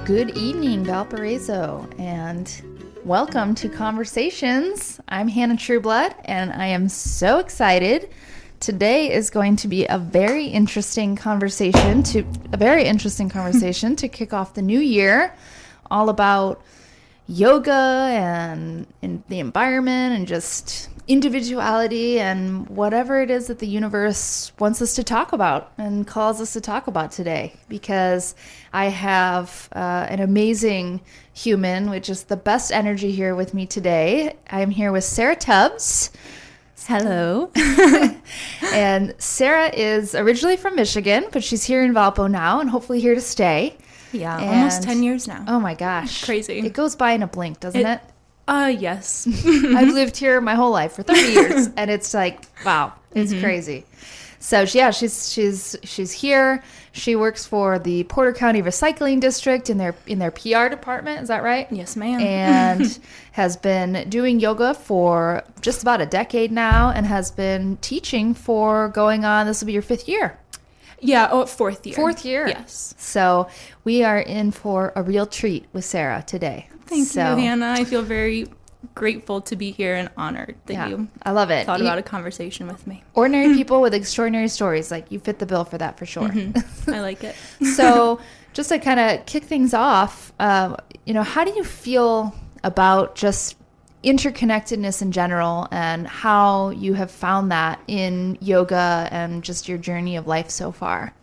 Good evening, Valparaiso, and welcome to Conversations. I'm Hannah Trueblood, and I am so excited. Today is going to be a very interesting conversation to kick off the new year, all about yoga and the environment and just individuality and whatever it is that the universe wants us to talk about and calls us to talk about today. Because I have an amazing human with just the best energy here with me today. I'm here with Sarah Tubbs. Hello. And Sarah is originally from Michigan, but she's here in Valpo now and hopefully here to stay. Yeah, And almost 10 years now. Oh my gosh. Crazy. It goes by in a blink, doesn't it? Yes. I've lived here my whole life for 30 years, and it's like, wow, it's crazy. So yeah, she's here. She works for the Porter County Recycling District in their PR department. Is that right? Yes, ma'am. And has been doing yoga for just about a decade now, and has been teaching for going on. This will be your fifth year. Yeah, fourth year. Fourth year. Yes. So we are in for a real treat with Sarah today. Thank you, Hannah. I feel very grateful to be here and honored that you I love it. thought about a conversation with me. Ordinary people with extraordinary stories. Like, you fit the bill for that for sure. I like it. So just to kind of kick things off, how do you feel about just interconnectedness in general and how you have found that in yoga and just your journey of life so far?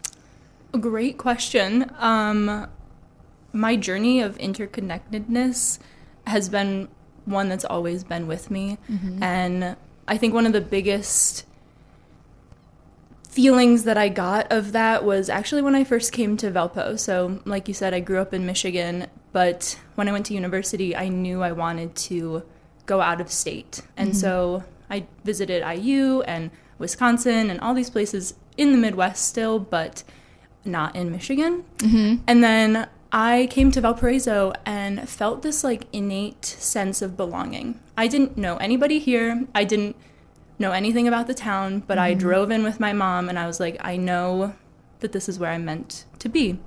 A great question. My journey of interconnectedness has been one that's always been with me. And I think one of the biggest feelings that I got of that was actually when I first came to Valpo. So like you said, I grew up in Michigan, but when I went to university, I knew I wanted to go out of state. And so I visited IU and Wisconsin and all these places in the Midwest still, but not in Michigan. And then I came to Valparaiso and felt this like innate sense of belonging. I didn't know anybody here. I didn't know anything about the town, but I drove in with my mom and I was like, I know that this is where I'm meant to be.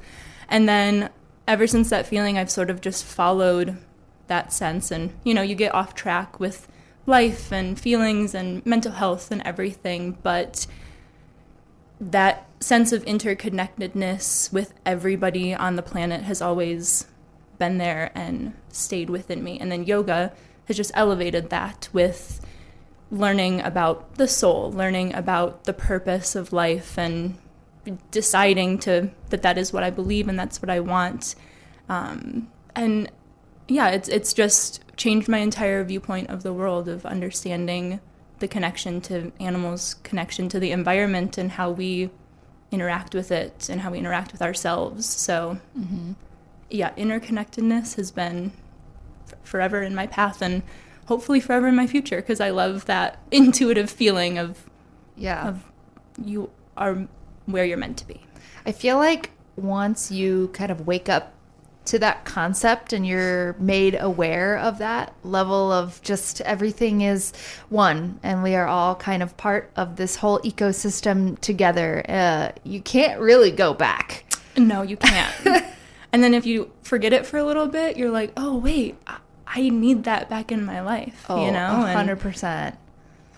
And then ever since that feeling, I've sort of just followed that sense. And, you get off track with life and feelings and mental health and everything, but that sense of interconnectedness with everybody on the planet has always been there and stayed within me. And then yoga has just elevated that with learning about the soul, learning about the purpose of life, and deciding that is what I believe and that's what I want. And yeah, it's just changed my entire viewpoint of the world, of understanding the connection to animals, connection to the environment, and how we interact with it and how we interact with ourselves. So yeah, interconnectedness has been forever in my path and hopefully forever in my future, because I love that intuitive feeling of you are where you're meant to be. I feel like once you kind of wake up to that concept and you're made aware of that level of just everything is one and we are all kind of part of this whole ecosystem together, you can't really go back. No, you can't. And then if you forget it for a little bit, you're like, oh, wait, I need that back in my life, Oh, 100%. And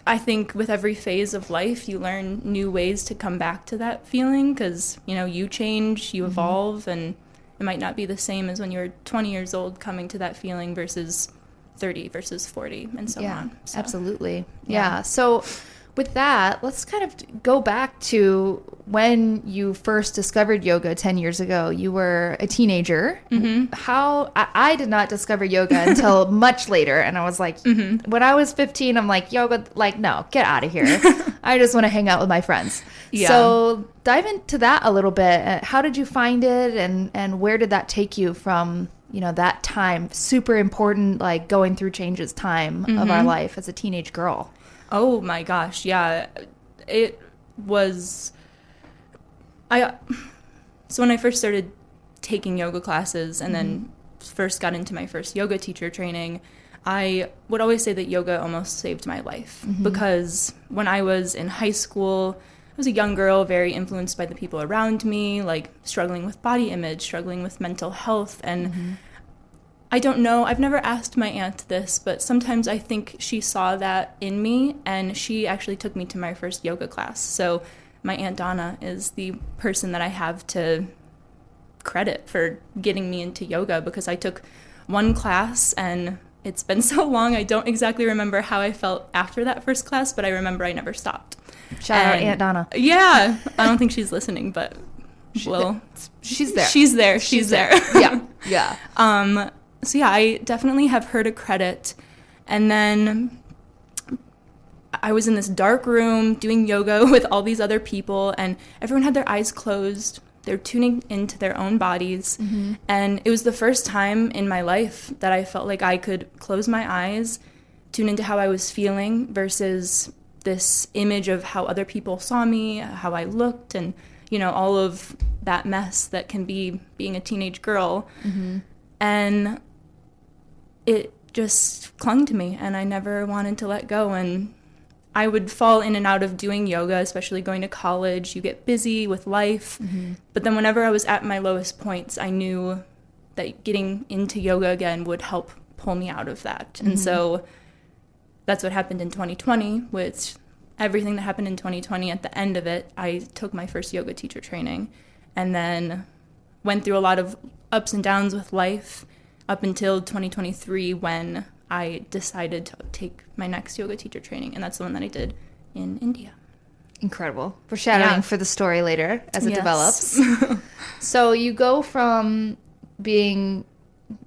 I think with every phase of life, you learn new ways to come back to that feeling because, you change, you evolve, and it might not be the same as when you were 20 years old coming to that feeling versus 30 versus 40 and so on. So, absolutely. Yeah. So with that, let's kind of go back to when you first discovered yoga 10 years ago. You were a teenager. I did not discover yoga until much later. And I was like, when I was 15, I'm like, yoga, like, no, get out of here. I just want to hang out with my friends. Yeah. So dive into that a little bit. How did you find it? And where did that take you from, that time, super important, like going through changes time of our life as a teenage girl? Oh my gosh, yeah. It was so when I first started taking yoga classes and then first got into my first yoga teacher training, I would always say that yoga almost saved my life because when I was in high school, was a young girl, very influenced by the people around me, like struggling with body image, struggling with mental health. And I don't know, I've never asked my aunt this, but sometimes I think she saw that in me, and she actually took me to my first yoga class. So my Aunt Donna is the person that I have to credit for getting me into yoga, because I took one class, and it's been so long, I don't exactly remember how I felt after that first class, but I remember I never stopped. Shout out Aunt Donna. Yeah. I don't think she's listening, but well, she's there. She's there. She's there. Yeah. Yeah. So yeah, I definitely have her to credit. And then I was in this dark room doing yoga with all these other people, and everyone had their eyes closed. They're tuning into their own bodies. And it was the first time in my life that I felt like I could close my eyes, tune into how I was feeling versus this image of how other people saw me, how I looked, and, you know, all of that mess that can be being a teenage girl. And it just clung to me, and I never wanted to let go. And I would fall in and out of doing yoga, especially going to college. You get busy with life. But then whenever I was at my lowest points, I knew that getting into yoga again would help pull me out of that. And so that's what happened in 2020, which everything that happened in 2020, at the end of it, I took my first yoga teacher training, and then went through a lot of ups and downs with life up until 2023, when I decided to take my next yoga teacher training, and that's the one that I did in India. Incredible. Foreshadowing for the story later as it develops. So you go from being,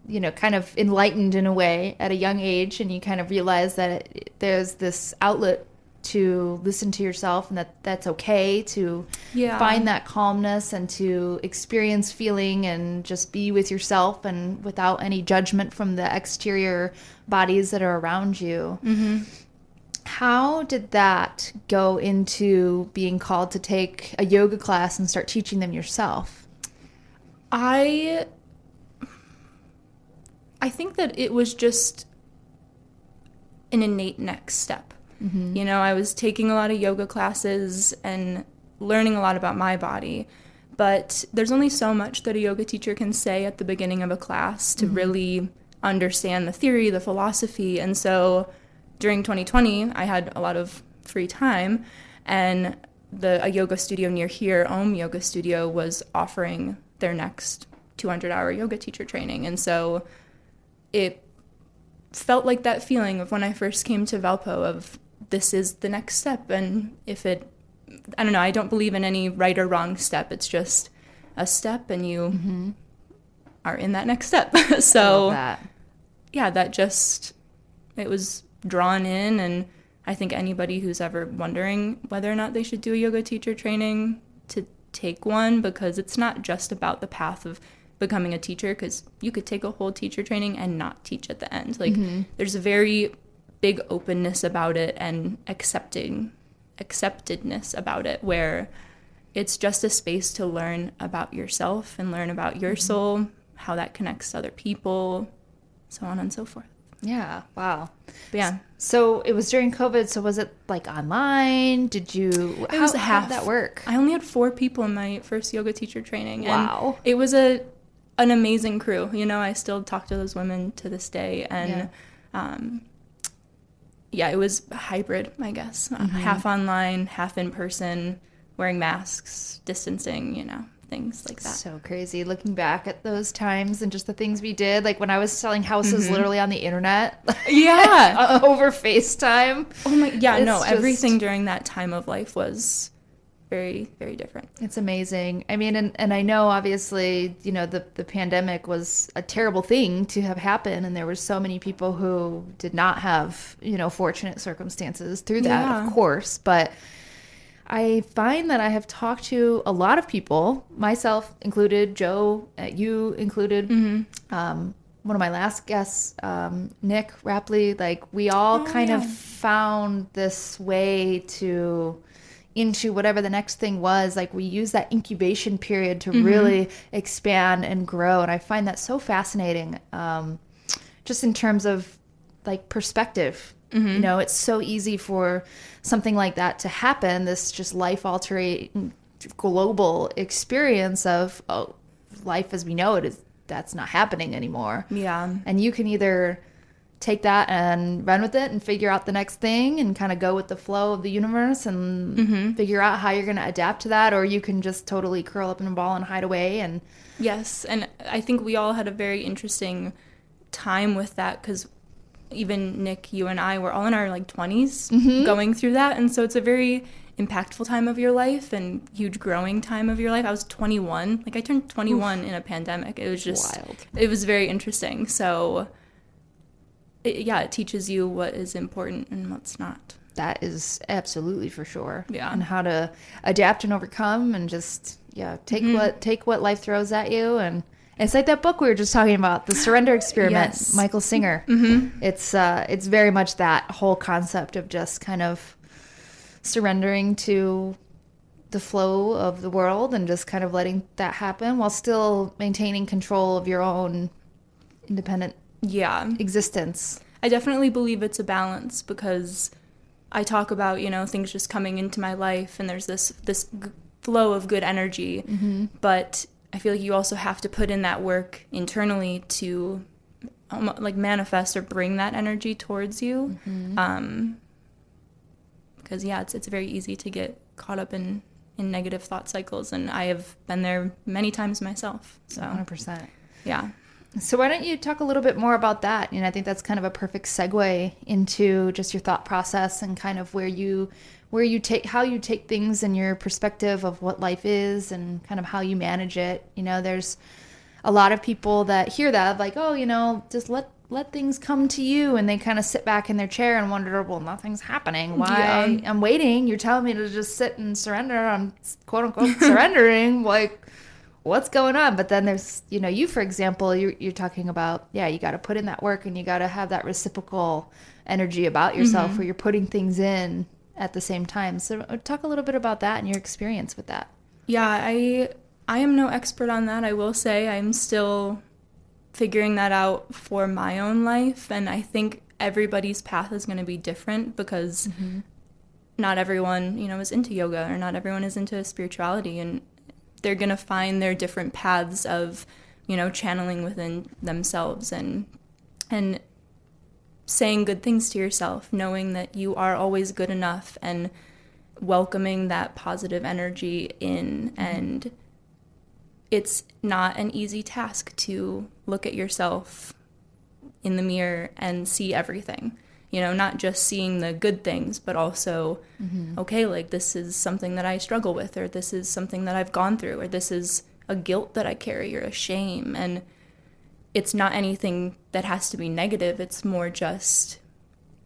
you know, kind of enlightened in a way at a young age, and you kind of realize that there's this outlet to listen to yourself, and that's okay to find that calmness and to experience feeling and just be with yourself and without any judgment from the exterior bodies that are around you. How did that go into being called to take a yoga class and start teaching them yourself? I think that it was just an innate next step. You know, I was taking a lot of yoga classes and learning a lot about my body, but there's only so much that a yoga teacher can say at the beginning of a class to really understand the theory, the philosophy. And so during 2020, I had a lot of free time, and a yoga studio near here, Om Yoga Studio, was offering their next 200-hour yoga teacher training. And so it felt like that feeling of when I first came to Valpo of, this is the next step. And I don't know, I don't believe in any right or wrong step. It's just a step, and you are in that next step. So it was drawn in. And I think anybody who's ever wondering whether or not they should do a yoga teacher training, to take one, because it's not just about the path of becoming a teacher, because you could take a whole teacher training and not teach at the end. Like, there's a very big openness about it, and acceptedness about it, where it's just a space to learn about yourself and learn about your soul, how that connects to other people, so on and so forth. Yeah. Wow. But yeah. So it was during COVID. So was it like online? Did you? It was how did that work? I only had 4 people in my first yoga teacher training. Wow. And it was an amazing crew. You know, I still talk to those women to this day, and it was hybrid, I guess. Half online, half in person, wearing masks, distancing, you know, things like that. So crazy looking back at those times and just the things we did. Like when I was selling houses literally on the internet. Yeah. Over FaceTime. Oh my, yeah, no, everything during that time of life was very, very different. It's amazing. I mean, and I know obviously, you know, the pandemic was a terrible thing to have happen, and there were so many people who did not have, you know, fortunate circumstances through that, of course. But I find that I have talked to a lot of people, myself included, Joe, you included, one of my last guests, Nick Rapley, like we all kind of found this way into whatever the next thing was. Like we use that incubation period to really expand and grow. And I find that so fascinating, just in terms of like perspective You know, it's so easy for something like that to happen, this just life-altering global experience of, oh, life as we know it is, that's not happening anymore. Yeah. And you can either take that and run with it and figure out the next thing and kind of go with the flow of the universe and figure out how you're going to adapt to that, or you can just totally curl up in a ball and hide away. And yes, and I think we all had a very interesting time with that, because even Nick, you and I were all in our like 20s going through that, and so it's a very impactful time of your life and huge growing time of your life. I was 21. Like, I turned 21 in a pandemic. It was just wild. It was very interesting. So it teaches you what is important and what's not. That is absolutely for sure. Yeah. And how to adapt and overcome and just, take what life throws at you. And it's like that book we were just talking about, The Surrender Experiment, Yes. Michael Singer. It's very much that whole concept of just kind of surrendering to the flow of the world and just kind of letting that happen while still maintaining control of your own independent existence. I definitely believe it's a balance, because I talk about, things just coming into my life and there's this flow of good energy, but I feel like you also have to put in that work internally to like manifest or bring that energy towards you. Because it's very easy to get caught up in negative thought cycles, and I have been there many times myself. So 100%. Yeah. So why don't you talk a little bit more about that? I think that's kind of a perfect segue into just your thought process and kind of how you take things and your perspective of what life is and kind of how you manage it. There's a lot of people that hear that like, oh, just let things come to you, and they kind of sit back in their chair and wonder, well, nothing's happening. Why? I'm waiting. You're telling me to just sit and surrender. I'm quote unquote surrendering. Like, what's going on? But then there's, you, for example, you're talking about, you got to put in that work and you got to have that reciprocal energy about yourself where you're putting things in at the same time. So talk a little bit about that and your experience with that. Yeah, I am no expert on that. I will say I'm still figuring that out for my own life. And I think everybody's path is going to be different, because not everyone, is into yoga, or not everyone is into spirituality, and they're going to find their different paths of, channeling within themselves and saying good things to yourself, knowing that you are always good enough, and welcoming that positive energy in. And it's not an easy task to look at yourself in the mirror and see everything. Not just seeing the good things, but also, okay, like, this is something that I struggle with, or this is something that I've gone through, or this is a guilt that I carry, or a shame. And it's not anything that has to be negative. It's more just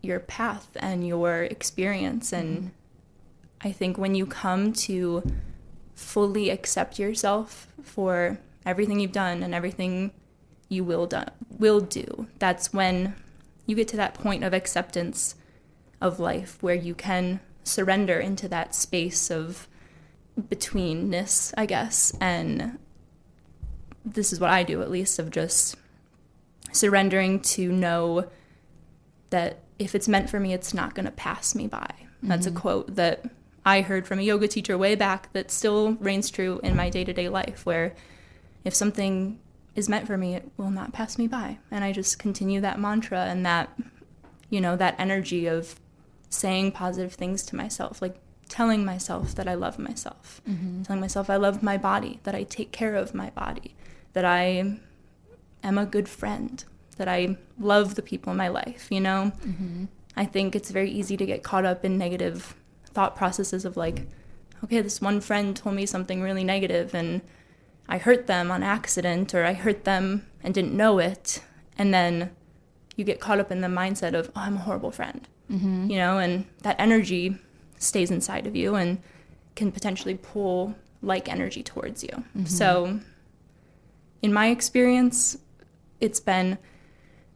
your path and your experience. And I think when you come to fully accept yourself for everything you've done and everything you will do, that's when you get to that point of acceptance of life, where you can surrender into that space of betweenness, I guess. And this is what I do, at least, of just surrendering to know that if it's meant for me, it's not going to pass me by. That's a quote that I heard from a yoga teacher way back that still reigns true in my day-to-day life, where if something is meant for me, it will not pass me by. And I just continue that mantra and that, that energy of saying positive things to myself, like telling myself that I love myself, telling myself I love my body, that I take care of my body, that I am a good friend, that I love the people in my life, I think it's very easy to get caught up in negative thought processes of like, okay, this one friend told me something really negative and I hurt them on accident, or I hurt them and didn't know it. And then you get caught up in the mindset of, oh, I'm a horrible friend, and that energy stays inside of you and can potentially pull like energy towards you. So in my experience, it's been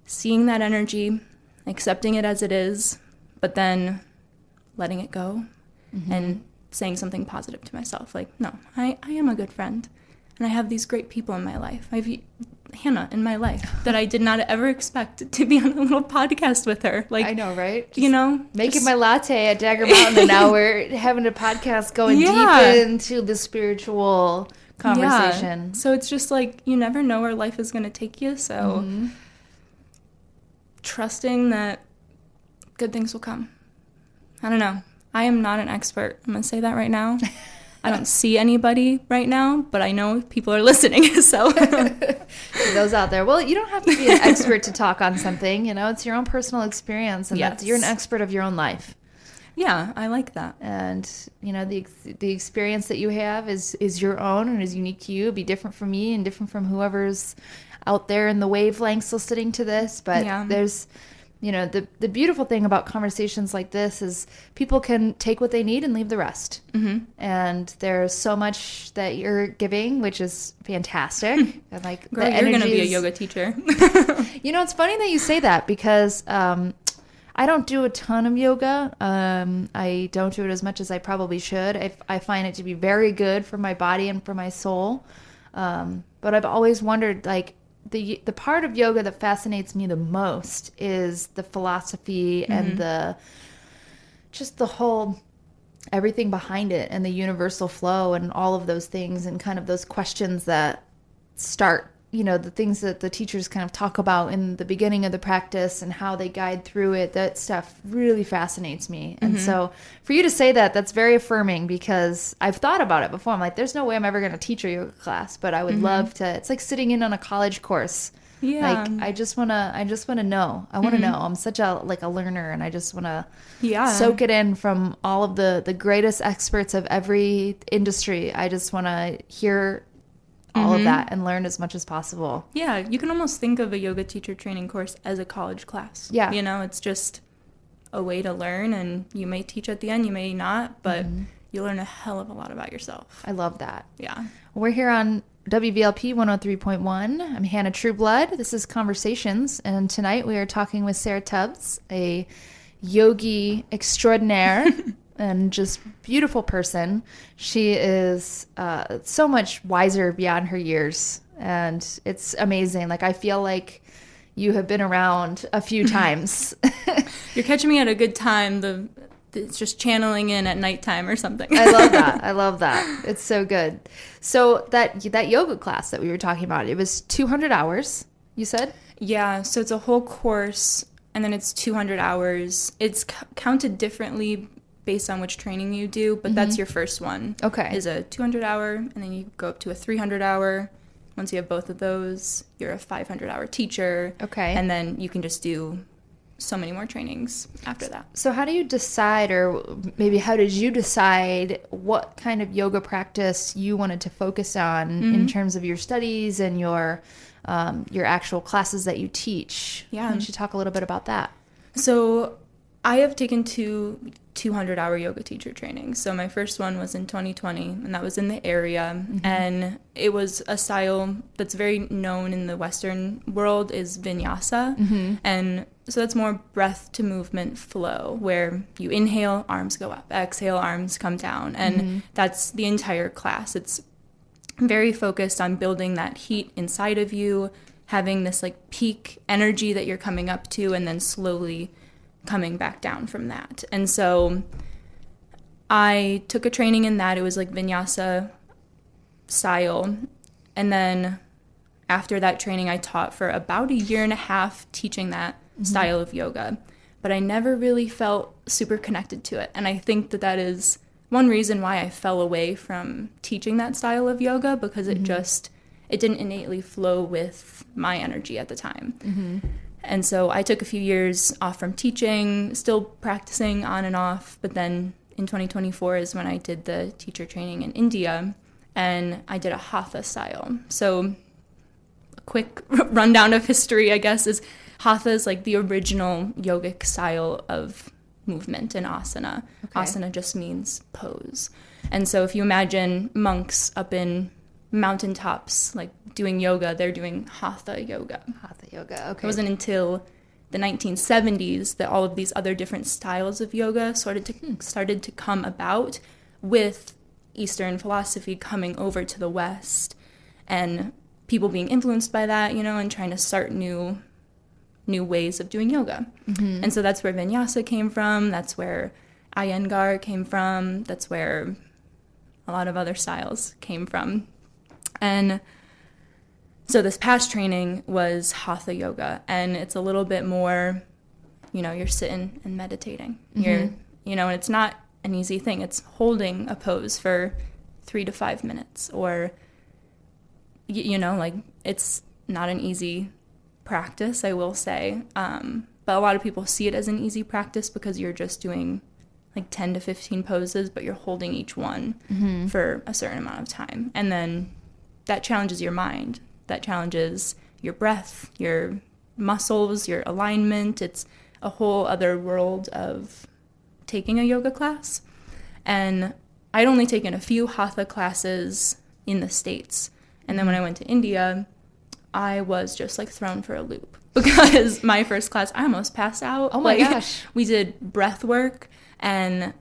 seeing that energy, accepting it as it is, but then letting it go and saying something positive to myself. Like, no, I am a good friend. And I have these great people in my life. Hannah in my life that I did not ever expect to be on a little podcast with her. Like, I know, right? You know, making my latte at Dagger Mountain, and now we're having a podcast going deep into the spiritual conversation. Yeah. So it's just like, you never know where life is going to take you. So trusting that good things will come. I don't know. I am not an expert. I'm going to say that right now. I don't see anybody right now, but I know people are listening. So those out there, well, you don't have to be an expert to talk on something. You know, it's your own personal experience, and you're an expert of your own life. Yeah, I like that. And you know, the experience that you have is your own and is unique to you. It'll be different from me and different from whoever's out there in the wavelengths listening to this. But there's, you know, the beautiful thing about conversations like this is people can take what they need and leave the rest. And there's so much that you're giving, which is fantastic. And like, girl, you're going to be a yoga teacher. You know, it's funny that you say that because I don't do a ton of yoga. I don't do it as much as I probably should. I find it to be very good for my body and for my soul. But I've always wondered, like, the part of yoga that fascinates me the most is the philosophy and the whole everything behind it and the universal flow and all of those things and kind of those questions that start, you know, the things that the teachers kind of talk about in the beginning of the practice and how they guide through it. That stuff really fascinates me. And so for you to say that, that's very affirming because I've thought about it before. I'm like, there's no way I'm ever going to teach a yoga class, but I would love to. It's like sitting in on a college course. Yeah. Like, I just want to know. I want to know. I'm such a learner, and I just want to soak it in from all of the greatest experts of every industry. I just want to hear all of that and learn as much as possible. Yeah, you can almost think of a yoga teacher training course as a college class. Yeah. You know, it's just a way to learn, and you may teach at the end, you may not, but you learn a hell of a lot about yourself. I love that. Yeah. We're here on WVLP 103.1. I'm Hannah Trueblood. This is Conversations, and tonight we are talking with Sarah Tubbs, a yogi extraordinaire and just beautiful person. She is so much wiser beyond her years, and it's amazing. Like, I feel like you have been around a few times. You're catching me at a good time. It's just channeling in at nighttime or something. I love that. I love that. It's so good. So that yoga class that we were talking about, it was 200 hours, you said? Yeah, so it's a whole course, and then it's 200 hours. It's counted differently based on which training you do, but that's your first one. Okay. Is a 200-hour, and then you go up to a 300-hour. Once you have both of those, you're a 500-hour teacher. Okay. And then you can just do so many more trainings after that. So how do you decide, or maybe how did you decide what kind of yoga practice you wanted to focus on in terms of your studies and your actual classes that you teach? Yeah. You should talk a little bit about that. So I have taken 200-hour yoga teacher trainings. So my first one was in 2020, and that was in the area. And it was a style that's very known in the Western world is vinyasa. And so that's more breath to movement flow, where you inhale, arms go up, exhale, arms come down. And that's the entire class. It's very focused on building that heat inside of you, having this like peak energy that you're coming up to, and then slowly coming back down from that. And so I took a training in that. It was like vinyasa style. And then after that training, I taught for about a year and a half teaching that style of yoga. But I never really felt super connected to it. And I think that is one reason why I fell away from teaching that style of yoga, because it didn't innately flow with my energy at the time. And so I took a few years off from teaching, still practicing on and off, but then in 2024 is when I did the teacher training in India, and I did a hatha style. So a quick rundown of history, I guess, is hatha is like the original yogic style of movement in asana. Okay. Asana just means pose. And so if you imagine monks up in mountaintops, like doing yoga, they're doing hatha yoga. Hatha yoga, okay. It wasn't until the 1970s that all of these other different styles of yoga started to come about, with Eastern philosophy coming over to the West and people being influenced by that, you know, and trying to start new ways of doing yoga. And so that's where vinyasa came from. That's where Iyengar came from. That's where a lot of other styles came from. And so this past training was hatha yoga, and it's a little bit more, you know, you're sitting and meditating. You're, you know, and it's not an easy thing. It's holding a pose for 3 to 5 minutes, or, you know, like, it's not an easy practice, I will say. But a lot of people see it as an easy practice because you're just doing like 10 to 15 poses, but you're holding each one for a certain amount of time. And then that challenges your mind. That challenges your breath, your muscles, your alignment. It's a whole other world of taking a yoga class. And I'd only taken a few hatha classes in the States. And then when I went to India, I was just like thrown for a loop because my first class, I almost passed out. Oh my gosh. We did breath work, and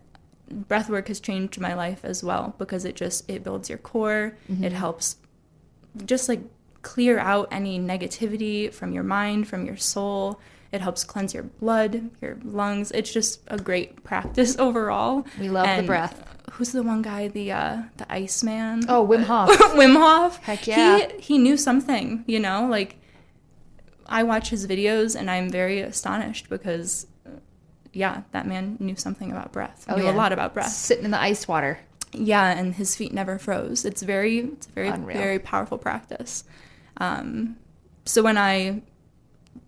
breath work has changed my life as well because it builds your core. It helps just like clear out any negativity from your mind, from your soul. It helps cleanse your blood, your lungs. It's just a great practice overall. We love the breath. Who's the one guy, the Iceman? Oh, Wim Hof. Wim Hof. Heck yeah. He knew something, you know? Like, I watch his videos, and I'm very astonished because, yeah, that man knew something about breath. Knew a lot about breath. Sitting in the ice water. Yeah, and his feet never froze. It's very Unreal. Very powerful practice. So when I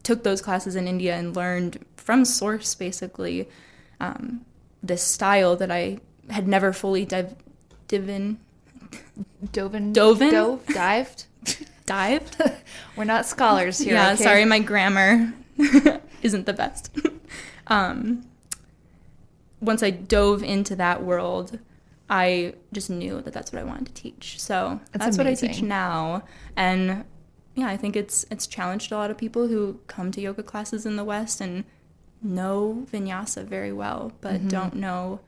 took those classes in India and learned from source, basically, this style that I had never fully dived. We're not scholars here. Yeah, okay? sorry, my grammar isn't the best. Once I dove into that world, I just knew that that's what I wanted to teach. So that's what I teach now. And yeah, I think it's challenged a lot of people who come to yoga classes in the West and know vinyasa very well, but don't know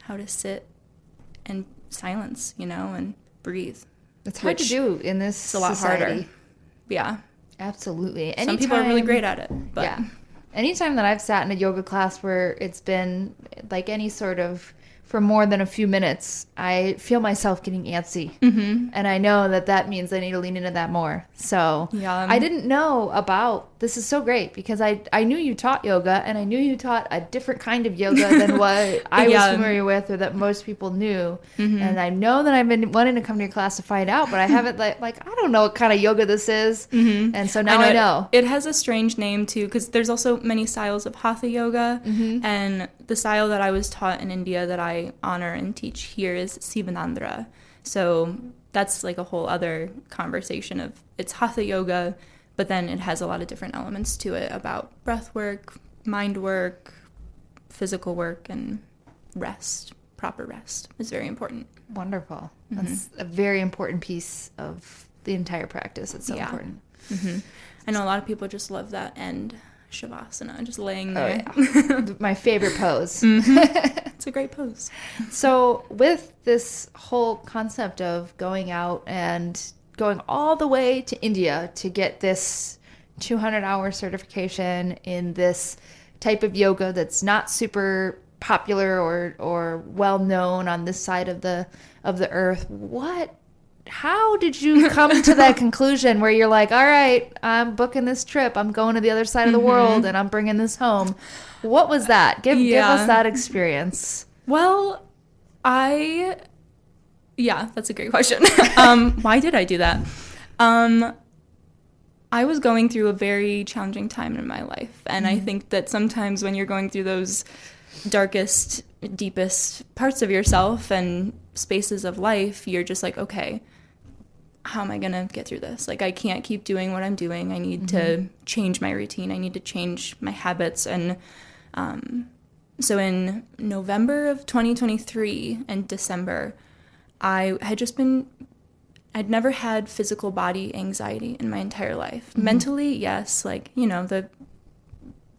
how to sit and silence, you know, and breathe. It's hard to do in this society. It's a lot harder. Yeah. Absolutely. Some people are really great at it. But yeah. Anytime that I've sat in a yoga class where it's been like any sort of, for more than a few minutes, I feel myself getting antsy. And I know that means I need to lean into that more. So yeah. I didn't know about, this is so great because I knew you taught yoga, and I knew you taught a different kind of yoga than what I was familiar with or that most people knew. And I know that I've been wanting to come to your class to find out, but I haven't like I don't know what kind of yoga this is. And so now I know. It has a strange name too, because there's also many styles of hatha yoga. And the style that I was taught in India that I honor and teach here is Sivanandra. So that's like a whole other conversation of, it's hatha yoga, but then it has a lot of different elements to it about breath work, mind work, physical work, and rest. Proper rest is very important. Wonderful. That's a very important piece of the entire practice. It's so important. I know a lot of people just love that end shavasana, just laying there. Oh, yeah. My favorite pose. It's a great pose. So with this whole concept of going out and going all the way to India to get this 200-hour certification in this type of yoga that's not super popular or well known on this side of the earth, how did you come to that conclusion where you're like, all right, I'm booking this trip, I'm going to the other side of the world, and I'm bringing this home? What was that? Give us that experience. Well, that's a great question. Why did I do that? I was going through a very challenging time in my life, and I think that sometimes when you're going through those darkest, deepest parts of yourself and spaces of life, you're just like, okay, how am I going to get through this? Like, I can't keep doing what I'm doing. I need to change my routine. I need to change my habits. And so in November of 2023 and December, I'd never had physical body anxiety in my entire life. Mentally, yes, like, you know, the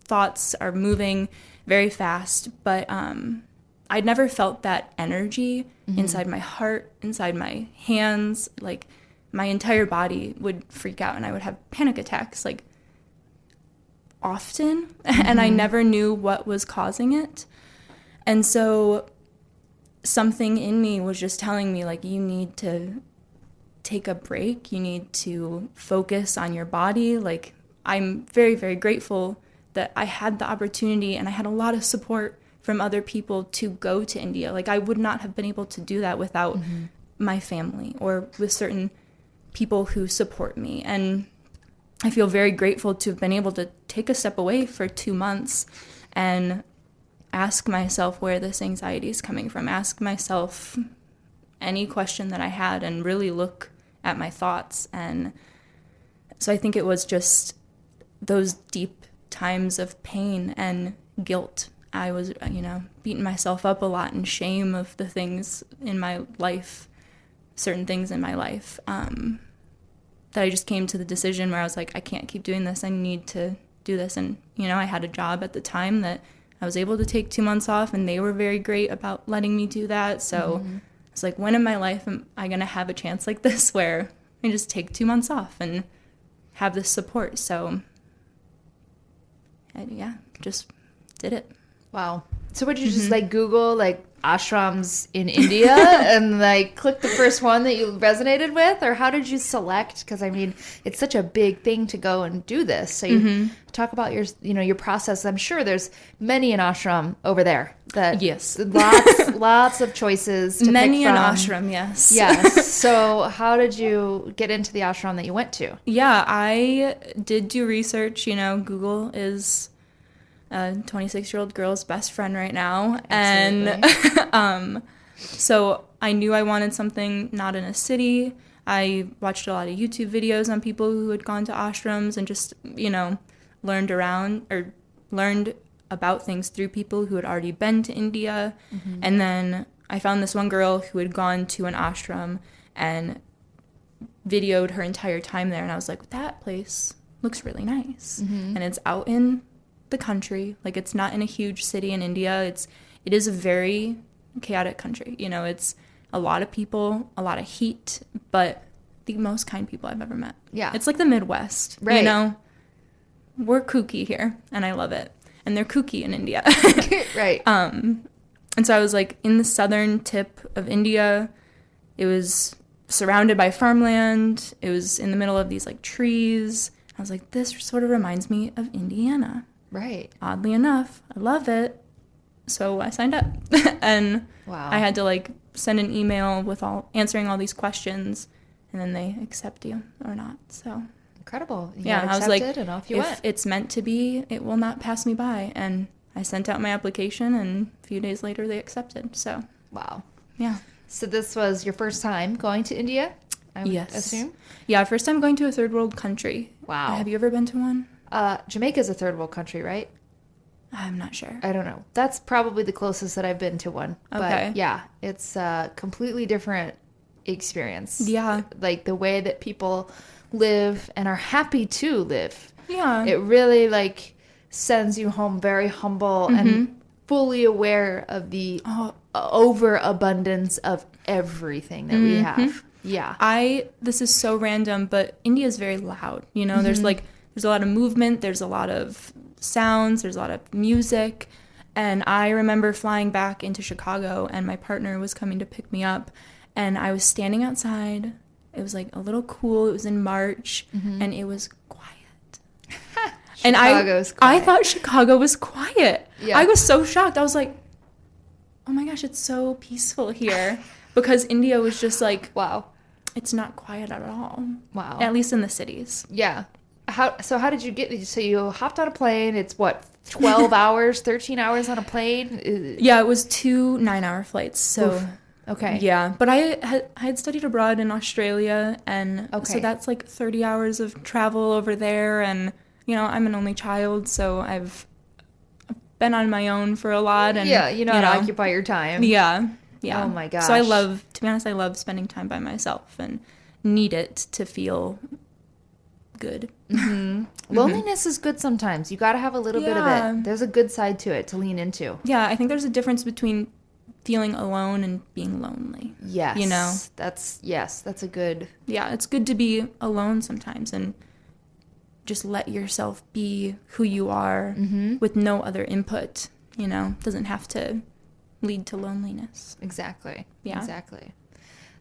thoughts are moving very fast, but I'd never felt that energy inside my heart, inside my hands, like my entire body would freak out and I would have panic attacks like often. And I never knew what was causing it. And so something in me was just telling me, like, you need to take a break. You need to focus on your body. Like, I'm very, very grateful that I had the opportunity and I had a lot of support from other people to go to India. Like, I would not have been able to do that without my family or with certain people who support me. And I feel very grateful to have been able to take a step away for 2 months and ask myself where this anxiety is coming from, ask myself any question that I had and really look at my thoughts. And so I think it was just those deep times of pain and guilt. I was, beating myself up a lot in shame of the things in my life, certain things in my life, that I just came to the decision where I was like, I can't keep doing this. I need to do this. And, I had a job at the time that I was able to take 2 months off, and they were very great about letting me do that. So it's like, when in my life am I going to have a chance like this where I just take 2 months off and have this support? So, just did it. Wow. So would you just Google ashrams in India and click the first one that you resonated with, or how did you select? Because it's such a big thing to go and do this. So you talk about your process. I'm sure there's many an ashram over there. Yes, lots of choices. To many pick from. An ashram. Yes. Yes. So how did you get into the ashram that you went to? Yeah, I did do research. Google is a 26-year-old girl's best friend right now. Absolutely. And so I knew I wanted something not in a city. I watched a lot of YouTube videos on people who had gone to ashrams and just, learned about things through people who had already been to India. And then I found this one girl who had gone to an ashram and videoed her entire time there. And I was like, that place looks really nice. And it's out in the country. It's not in a huge city in India. It is a very chaotic country. It's a lot of people, a lot of heat, but the most kind people I've ever met. Yeah. It's like the Midwest. Right. We're kooky here and I love it. And they're kooky in India. Right. And so I was in the southern tip of India. It was surrounded by farmland. It was in the middle of these trees. I was like, this sort of reminds me of Indiana. Right. Oddly enough, I love it. So I signed up. And wow. I had to send an email with answering all these questions, and then they accept you or not. So incredible. You I was like, and off you went. If it's meant to be, it will not pass me by. And I sent out my application, and a few days later they accepted. So wow. Yeah. So this was your first time going to India, I would assume? Yeah, first time going to a third world country. Wow. Have you ever been to one? Jamaica's a third world country, right? I'm not sure. I don't know. That's probably the closest that I've been to one. Okay. But yeah, it's a completely different experience. Yeah. The way that people live and are happy to live. Yeah. It really sends you home very humble and fully aware of the overabundance of everything that we have. Yeah. This is so random, but India is very loud. There's a lot of movement, there's a lot of sounds, there's a lot of music. And I remember flying back into Chicago, and my partner was coming to pick me up, and I was standing outside. It was a little cool. It was in March, and it was quiet. And I thought Chicago was quiet. Yeah. I was so shocked. I was like, oh my gosh, it's so peaceful here. Because India was just wow, it's not quiet at all. Wow. At least in the cities. Yeah. How did you get? So you hopped on a plane. It's what, 12 hours, 13 hours on a plane? Yeah, it was 2 9-hour flights. So oof. Okay. Yeah, but I had studied abroad in Australia, and so that's 30 hours of travel over there. And I'm an only child, so I've been on my own for a lot. And yeah, how to occupy your time. Yeah. Oh my gosh. So to be honest, I love spending time by myself and need it to feel good. Loneliness is good sometimes. You got to have a little bit of it. There's a good side to it to lean into. Yeah, I think there's a difference between feeling alone and being lonely. Yes. You know? That's a good... Yeah, it's good to be alone sometimes and just let yourself be who you are with no other input, you know? Doesn't have to lead to loneliness. Exactly. Yeah. Exactly.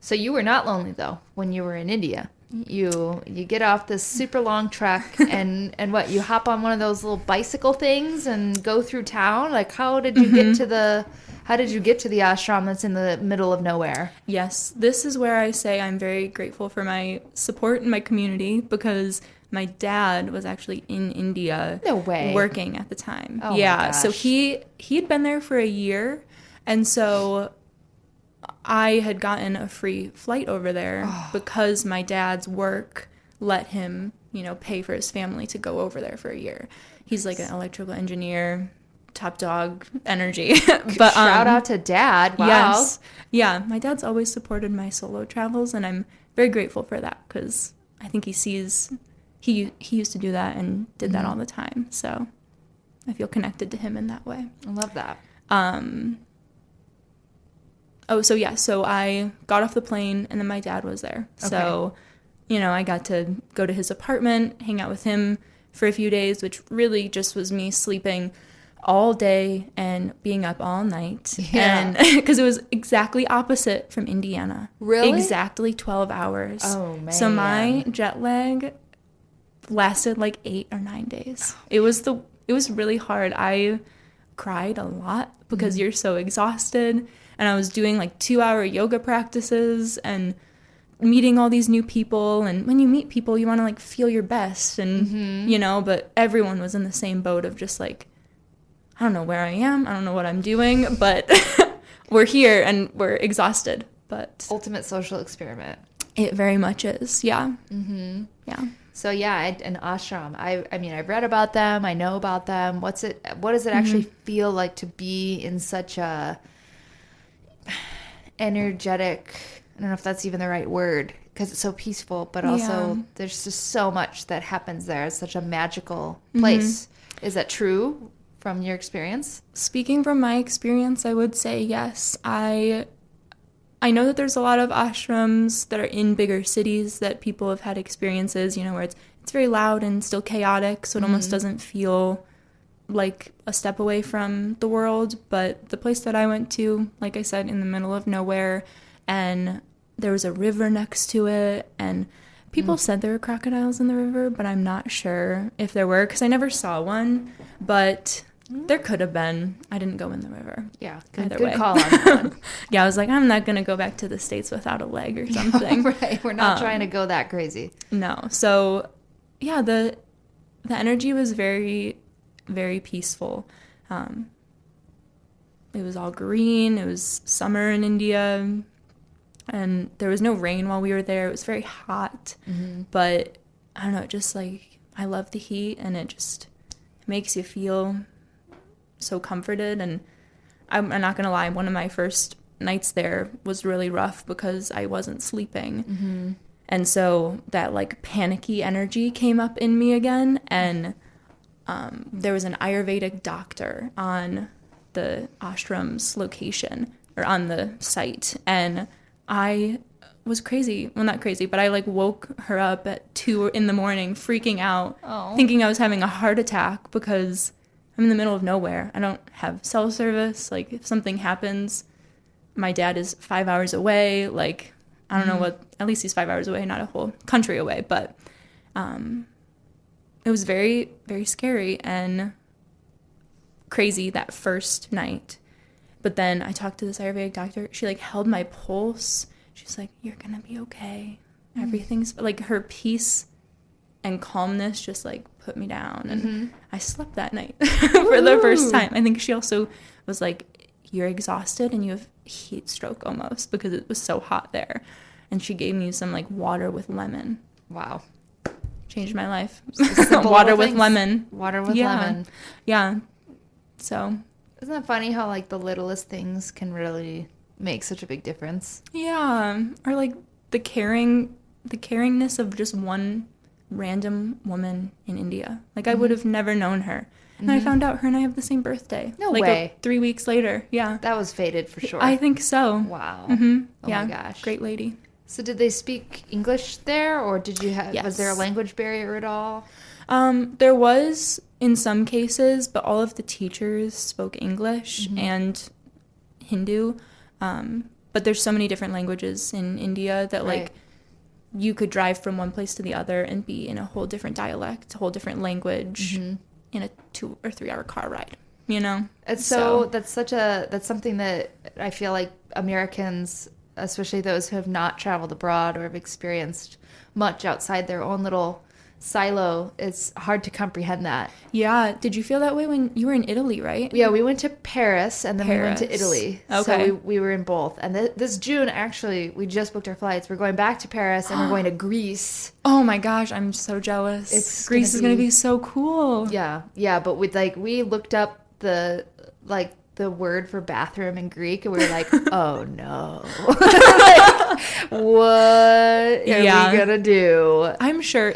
So you were not lonely, though, when you were in India. You get off this super long trek and what, you hop on one of those little bicycle things and go through town? Like, how did you get to the ashram that's in the middle of nowhere? Yes, this is where I say I'm very grateful for my support in my community, because my dad was actually in India. No way. Working at the time. Oh yeah, my gosh. so he'd been there for a year, and so I had gotten a free flight over there because my dad's work let him, you know, pay for his family to go over there for a year. He's like an electrical engineer, top dog energy. But shout out to Dad. Wow. Yes. Yeah, my dad's always supported my solo travels, and I'm very grateful for that, because I think he sees he used to do that and did that all the time. So I feel connected to him in that way. I love that. So I got off the plane, and then my dad was there. Okay. So, you know, I got to go to his apartment, hang out with him for a few days, which really just was me sleeping all day and being up all night. Yeah. And because it was exactly opposite from Indiana. Really? Exactly 12 hours. Oh, man. So my jet lag lasted like 8 or 9 days. It was really hard. I cried a lot because you're so exhausted. And I was doing like 2-hour yoga practices and meeting all these new people. And when you meet people, you want to like feel your best. And, you know, but everyone was in the same boat of just like, I don't know where I am. I don't know what I'm doing, but we're here and we're exhausted. But ultimate social experiment. It very much is. Yeah. Yeah. So yeah, an ashram. I mean, I've read about them. I know about them. What does it actually feel like to be in such a energetic, I don't know if that's even the right word, because it's so peaceful, but also there's just so much that happens there. It's such a magical place. Is that true from your experience? Speaking from my experience, I would say yes. I know that there's a lot of ashrams that are in bigger cities that people have had experiences, you know, where it's very loud and still chaotic, so it almost doesn't feel like a step away from the world. But the place that I went to, like I said, in the middle of nowhere, and there was a river next to it, and people said there were crocodiles in the river, but I'm not sure if there were, because I never saw one, but there could have been. I didn't go in the river. Yeah, good call on that one. Yeah, I was like, I'm not going to go back to the States without a leg or something. Right, we're not trying to go that crazy. No, so yeah, the energy was very, very peaceful. It was all green. It was summer in India, and there was no rain while we were there. It was very hot, but I don't know, just like, I love the heat, and it just makes you feel so comforted. And I'm not gonna lie, one of my first nights there was really rough because I wasn't sleeping, and so that like panicky energy came up in me again. And there was an Ayurvedic doctor on the ashram's location, or on the site, and I was crazy. Well, not crazy, but I like woke her up at 2 in the morning, freaking out, thinking I was having a heart attack because I'm in the middle of nowhere. I don't have cell service. Like, if something happens, my dad is 5 hours away. Like, I don't know what, at least he's 5 hours away, not a whole country away. But it was very, very scary and crazy that first night. But then I talked to this Ayurvedic doctor. She like held my pulse. She's like, you're gonna be okay. Everything's like, her peace and calmness just like put me down. And I slept that night for the first time. I think she also was like, you're exhausted and you have heat stroke almost, because it was so hot there. And she gave me some like water with lemon. Wow. Changed my life. Water with lemon. Water with lemon. Yeah. So. Isn't that funny how like the littlest things can really make such a big difference? Yeah. Or like the caringness of just one random woman in India. Like, I would have never known her. And I found out her and I have the same birthday. No like way. 3 weeks later. Yeah. That was fated for sure. I think so. Wow. Mm-hmm. Oh yeah. my gosh. Great lady. So did they speak English there, or did you have, Yes. was there a language barrier at all? There was in some cases, but all of the teachers spoke English and Hindu. But there's so many different languages in India that, like, Right. you could drive from one place to the other and be in a whole different dialect, a whole different language in a 2 or 3 hour car ride, you know? It's that's something that I feel like Americans, especially those who have not traveled abroad or have experienced much outside their own little silo, it's hard to comprehend that. Yeah. Did you feel that way when you were in Italy, right? Yeah, we went to Paris and then we went to Paris. Italy. Okay. So we were in both. And this June, actually, we just booked our flights. We're going back to Paris and we're going to Greece. Oh my gosh, I'm so jealous. Greece is going to be so cool. Yeah, but we looked up the word for bathroom in Greek and we were like, oh no. Like, what are we gonna do? I'm sure,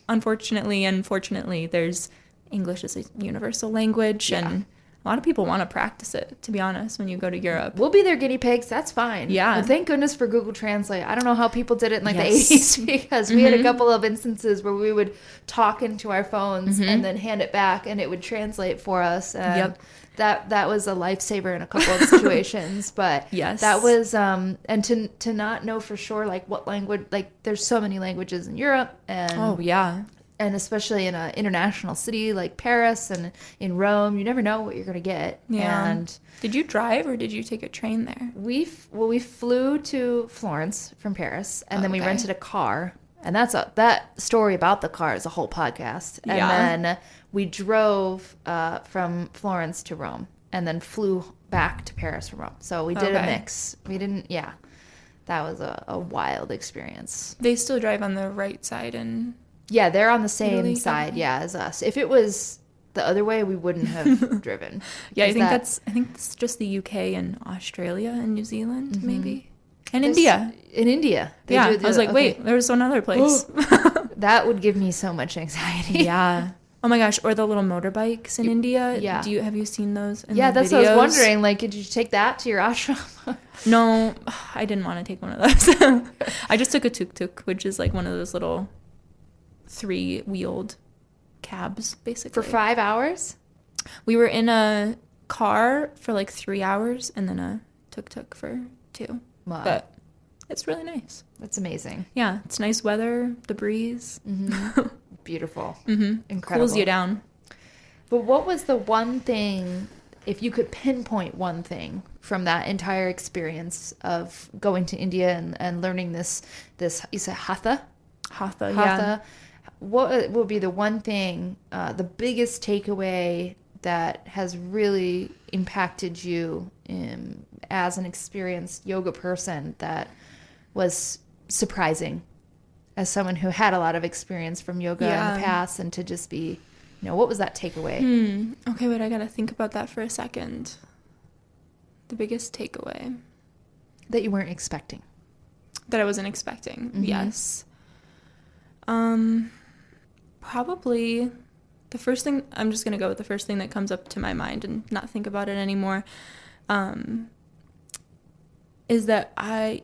unfortunately and fortunately, there's English as a universal language, and a lot of people want to practice it, to be honest, when you go to Europe. We'll be their guinea pigs. That's fine. Yeah. And thank goodness for Google Translate. I don't know how people did it in like Yes. the 80s because we had a couple of instances where we would talk into our phones and then hand it back and it would translate for us. And that was a lifesaver in a couple of situations. But Yes. that was, and to not know for sure like what language, like there's so many languages in Europe and Oh, yeah. and especially in an international city like Paris and in Rome, you never know what you're going to get. Yeah. And Did you drive or did you take a train there? we flew to Florence from Paris, and then we Okay. rented a car. And that story about the car is a whole podcast. And Yeah. then we drove from Florence to Rome and then flew back to Paris from Rome. So we did a Okay. mix. We didn't, that was a wild experience. They still drive on the right side, and Yeah, they're on the same Italy? side, Okay. as us. If it was the other way, we wouldn't have driven. yeah, I Because think it's just the UK and Australia and New Zealand, maybe, and this- India. In India. They Yeah, do I was like, wait, there was one other place. That would give me so much anxiety. Yeah. Oh my gosh, or the little motorbikes in India. yeah. Have you seen those? In Yeah, the that's what I videos? was wondering. Like, did you take that to your ashram? No, I didn't want to take one of those. I just took a tuk-tuk, which is like one of those little 3-wheeled cabs, basically. For 5 hours? We were in a car for like 3 hours and then a tuk-tuk for 2. Wow. But it's really nice. That's amazing. Yeah, it's nice weather, the breeze. Beautiful. Mm-hmm. Incredible. Cools you down. But what was the one thing, if you could pinpoint one thing from that entire experience of going to India and learning this you said Hatha? Hatha, yeah. Hatha. What would be the one thing, the biggest takeaway that has really impacted you as an experienced yoga person that was surprising as someone who had a lot of experience from yoga in the past, and to just be, what was that takeaway? Okay, wait, I gotta think about that for a second. The biggest takeaway That you weren't expecting. that I wasn't expecting. Yes. Probably the first thing, I'm just going to go with the first thing that comes up to my mind and not think about it anymore, is that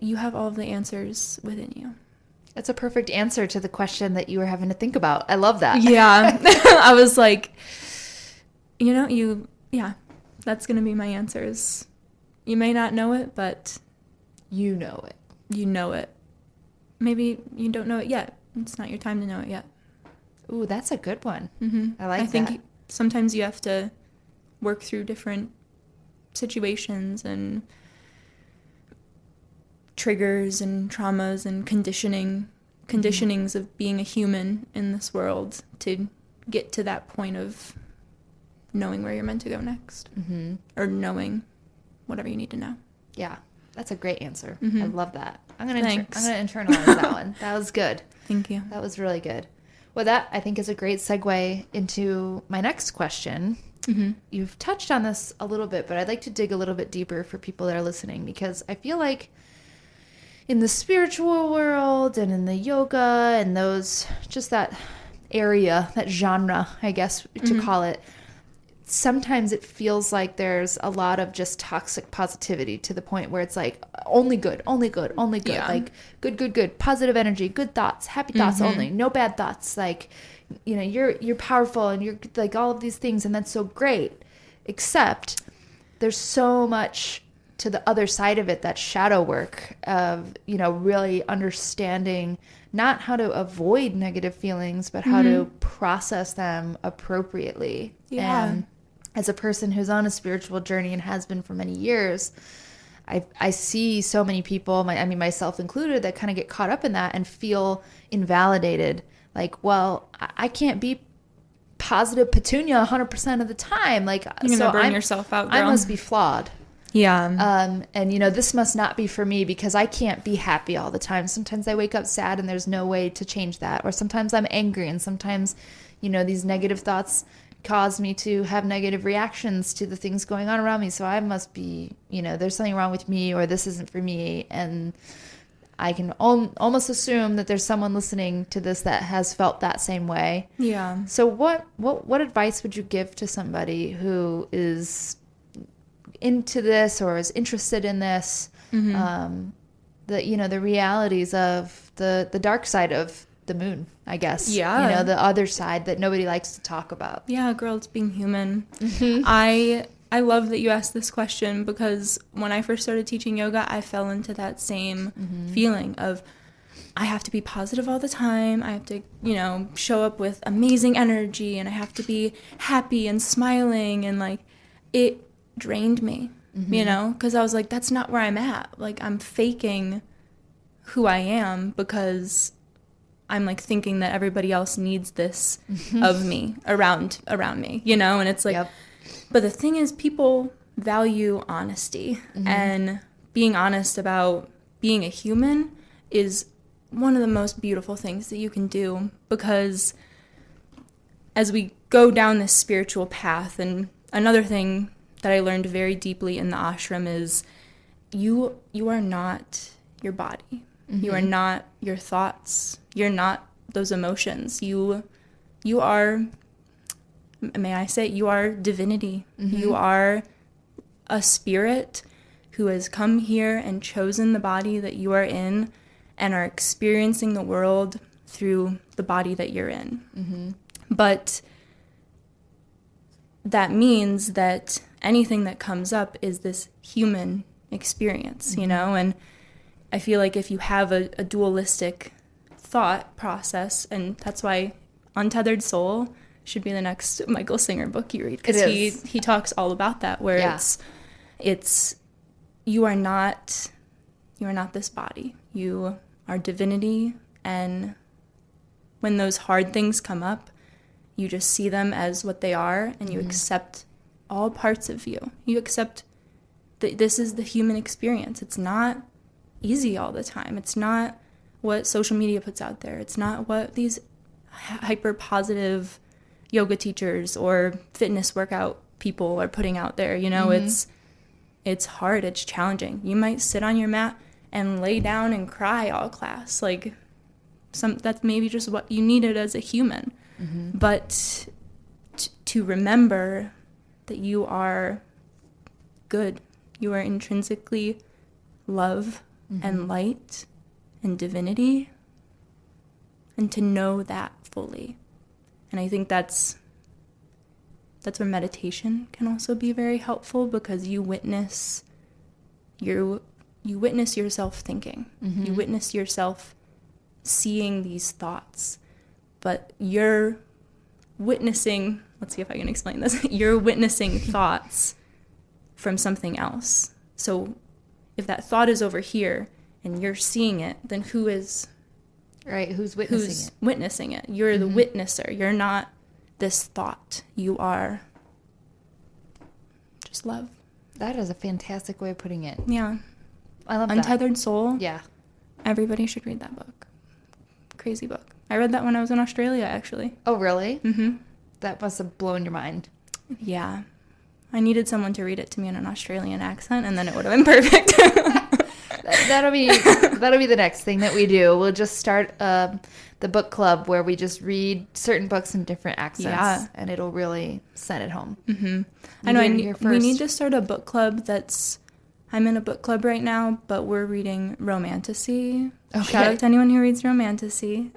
you have all of the answers within you. That's a perfect answer to the question that you were having to think about. I love that. Yeah. I was like, that's going to be my answers. You may not know it, but You know it. you know it. Maybe you don't know it yet. It's not your time to know it yet. Ooh, that's a good one. I I like think that. sometimes you have to work through different situations and triggers and traumas and conditionings of being a human in this world to get to that point of knowing where you're meant to go next, or knowing whatever you need to know. Yeah, that's a great answer. I love that. I'm gonna Thanks. internalize that one. That was good. Thank you. That was really good. Well, that I think is a great segue into my next question. You've touched on this a little bit, but I'd like to dig a little bit deeper for people that are listening, because I feel like in the spiritual world and in the yoga and those, just that area, that genre, I guess to call it, sometimes it feels like there's a lot of just toxic positivity to the point where it's like only good, only good, only good, like good, positive energy, good thoughts, happy thoughts only, no bad thoughts. Like, you know, you're powerful and you're like all of these things, and that's so great. Except there's so much to the other side of it, that shadow work of, you know, really understanding not how to avoid negative feelings, but how to process them appropriately. Yeah. And as a person who's on a spiritual journey and has been for many years, I see so many people, myself included, that kind of get caught up in that and feel invalidated. Like, well, I can't be positive petunia 100% of the time. Like, you're gonna burn yourself out, girl. I must be flawed. Yeah. And, you know, this must not be for me because I can't be happy all the time. Sometimes I wake up sad and there's no way to change that. Or sometimes I'm angry, and sometimes, you know, these negative thoughts cause me to have negative reactions to the things going on around me. So I must be, you know, there's something wrong with me, or this isn't for me. And I can almost assume that there's someone listening to this that has felt that same way. Yeah. So what advice would you give to somebody who is into this or is interested in this, the, you know, the realities of the dark side of the moon, I guess. Yeah. You know, the other side that nobody likes to talk about. Yeah, girl, it's being human. I love that you asked this question, because when I first started teaching yoga, I fell into that same feeling of, I have to be positive all the time. I have to, you know, show up with amazing energy, and I have to be happy and smiling, and like, it drained me, you know, because I was like, that's not where I'm at. Like, I'm faking who I am because I'm like thinking that everybody else needs this of me around me, you know. And it's like, but the thing is, people value honesty, and being honest about being a human is one of the most beautiful things that you can do, because as we go down this spiritual path, and another thing that I learned very deeply in the ashram is you are not your body. You are not your thoughts. You're not those emotions. You are, may I say, you are divinity. You are a spirit who has come here and chosen the body that you are in, and are experiencing the world through the body that you're in. But that means that anything that comes up is this human experience, you know? And I feel like if you have a dualistic thought process, and that's why Untethered Soul should be the next Michael Singer book you read, because he talks all about that, where it's you are not this body. You are divinity, and when those hard things come up, you just see them as what they are, and you accept all parts of you. You accept that this is the human experience. It's not easy all the time. It's not what social media puts out there. It's not what these hyper positive yoga teachers or fitness workout people are putting out there. You know, it's hard. It's challenging. You might sit on your mat and lay down and cry all class. Like, that's maybe just what you needed as a human. But to remember that you are good. You are intrinsically love and light and divinity, and to know that fully. And I think that's where meditation can also be very helpful, because you witness yourself thinking. You witness yourself seeing these thoughts, but you're witnessing, let's see if I can explain this, you're witnessing thoughts from something else. So if that thought is over here and you're seeing it, then who's witnessing it? You're the witnesser. You're not this thought. You are just love. That is a fantastic way of putting it. Yeah. I love Untethered Soul. Yeah. Everybody should read that book. Crazy book. I read that when I was in Australia, actually. Oh, really? That must have blown your mind. Yeah. I needed someone to read it to me in an Australian accent, and then it would have been perfect. That'll be the next thing that we do. We'll just start the book club where we just read certain books in different accents, and it'll really send it home. Mm-hmm. I know. We need to start a book club I'm in a book club right now, but we're reading Romantasy. Okay. Shout out to anyone who reads Romantasy.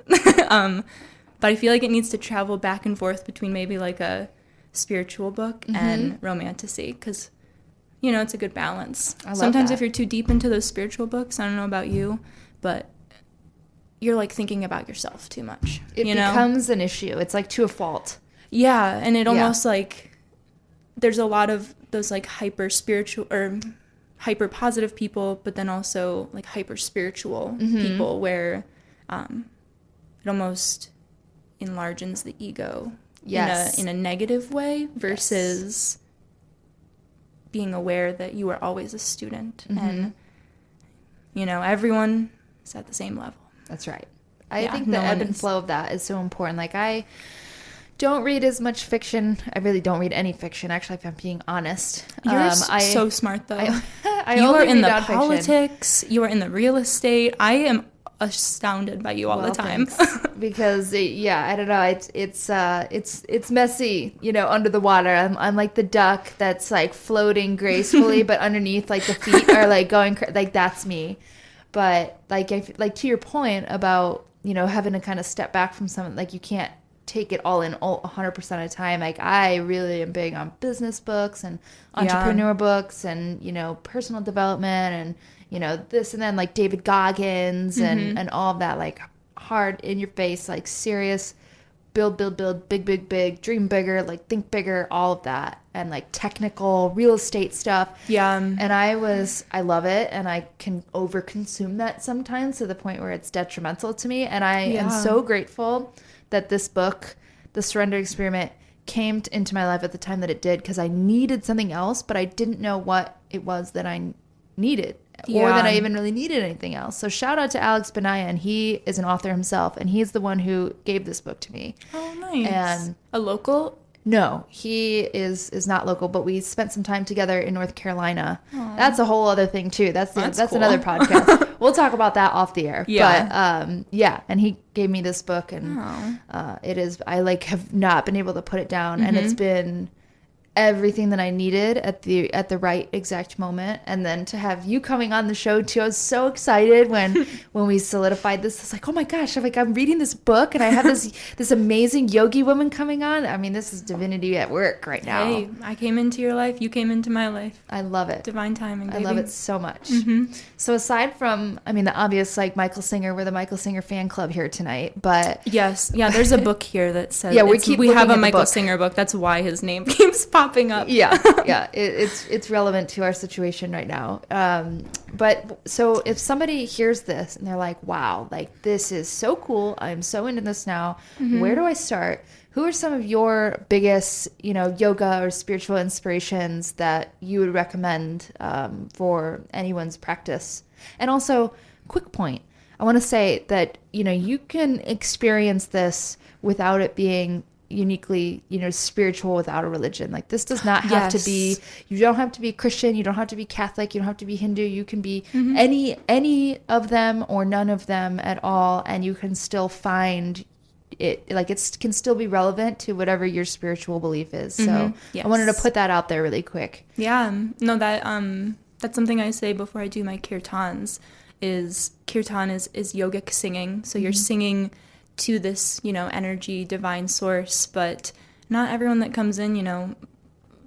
But I feel like it needs to travel back and forth between maybe like a spiritual book and Romantasy, because, you know, it's a good balance. Sometimes if you're too deep into those spiritual books, I don't know about you, but you're like thinking about yourself too much. It becomes an issue. It's like to a fault. Yeah, and it almost like there's a lot of those like hyper spiritual or hyper positive people, but then also like hyper spiritual people where it almost enlarges the ego in a negative way versus being aware that you are always a student and, you know, everyone is at the same level. That's right. I think the ebb and flow of that is so important. Like, I don't read as much fiction. I really don't read any fiction, actually, if I'm being honest. You're so smart, though. You are in the politics. You are in the real estate. I am astounded by you all the time. Because, I don't know. It's messy, you know, under the water. I'm like the duck that's, like, floating gracefully, but underneath, like, the feet are, like, going, like, that's me. But, like, to your point about, you know, having to kind of step back from something, like, you can't take it all in 100% of the time. Like, I really am big on business books and entrepreneur books and, you know, personal development and, you know, this and then, like, David Goggins and all of that, like, hard in your face, like, serious build, big, dream bigger, like, think bigger, all of that, and, like, technical real estate stuff. Yeah. And I love it, and I can overconsume that sometimes to the point where it's detrimental to me. And I am so grateful that this book, The Surrender Experiment, came into my life at the time that it did, because I needed something else, but I didn't know what it was that I needed. Or that I even really needed anything else. So shout out to Alex Benaya, and he is an author himself, and he's the one who gave this book to me. Oh, nice. And a local? No, he is not local, but we spent some time together in North Carolina. Aww. That's a whole other thing too. That's cool. Another podcast. We'll talk about that off the air. Yeah. But and he gave me this book, and it is, I like have not been able to put it down, and it's been everything that I needed at the right exact moment. And then to have you coming on the show too, I was so excited when we solidified this. It's like, oh my gosh, I'm reading this book, and I have this amazing yogi woman coming on. I mean, this is divinity at work right now. Hey, I came into your life, you came into my life. I love it. Divine timing, baby. I love it so much. So aside from, I mean, the obvious, like, Michael Singer, we're the Michael Singer fan club here tonight, but yes, there's a book here that says we have a Michael Singer book. That's why his name keeps popping up. It's relevant to our situation right now. But so if somebody hears this and they're like, wow, like, this is so cool, I'm so into this now, where do I start? Who are some of your biggest, you know, yoga or spiritual inspirations that you would recommend for anyone's practice? And also, quick point, I want to say that, you know, you can experience this without it being uniquely, you know, spiritual without a religion. Like, this does not have to be, you don't have to be Christian, you don't have to be Catholic, you don't have to be Hindu, you can be any of them or none of them at all, and you can still find it, like, it can still be relevant to whatever your spiritual belief is. So I wanted to put that out there really quick. No, that's something I say before I do my kirtans. Kirtan is yogic singing, so you're singing to this, you know, energy, divine source, but not everyone that comes in, you know,